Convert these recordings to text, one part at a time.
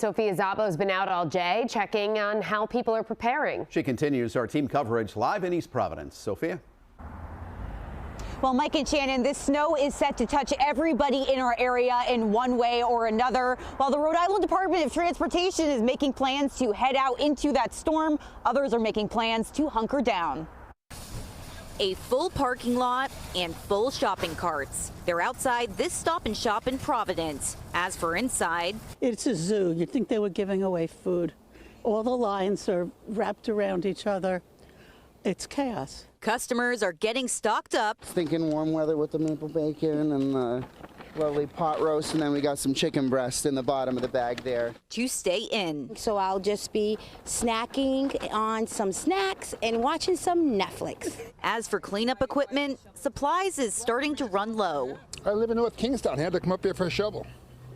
Sophia Szabo's been out all day checking on how people are preparing. She continues our team coverage live in East Providence. Sophia. Well, Mike and Shannon, this snow is set to touch everybody in our area in one way or another. While the Rhode Island Department of Transportation is making plans to head out into that storm, others are making plans to hunker down. A full parking lot and full shopping carts. They're outside this Stop and Shop in Providence. As for inside, it's a zoo. You'd think they were giving away food. All the lines are wrapped around each other. It's chaos. Customers are getting stocked up. Thinking warm weather with the maple bacon and the lovely pot roast, and then we got some chicken breast in the bottom of the bag there. To stay in. So I'll just be snacking on some snacks and watching some Netflix. As for cleanup equipment, supplies is starting to run low. I live in North Kingstown. I had to come up here for a shovel.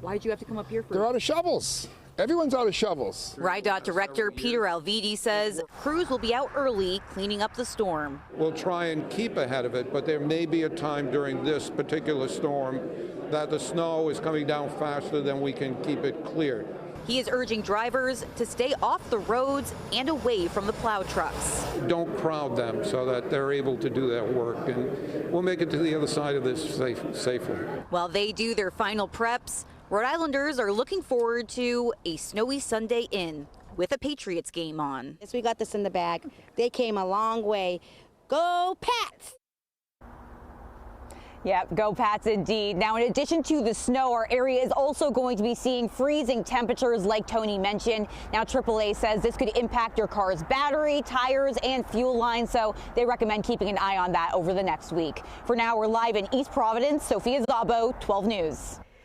Why did you have to come up here for? They're out of shovels. Everyone's out of shovels. RIDOT Director Peter Alvidi says crews will be out early cleaning up the storm. We'll try and keep ahead of it, but there may be a time during this particular storm that the snow is coming down faster than we can keep it cleared. He is urging drivers to stay off the roads and away from the plow trucks. Don't crowd them so that they're able to do their work, and we'll make it to the other side of this safely. While they do their final preps, Rhode Islanders are looking forward to a snowy Sunday in with a Patriots game on. Yes, we got this in the bag. They came a long way. Go Pats! Yep, go Pats indeed. Now, in addition to the snow, our area is also going to be seeing freezing temperatures like Tony mentioned. Now, AAA says this could impact your car's battery, tires, and fuel lines, so they recommend keeping an eye on that over the next week. For now, we're live in East Providence. Sophia Szabo, 12 News.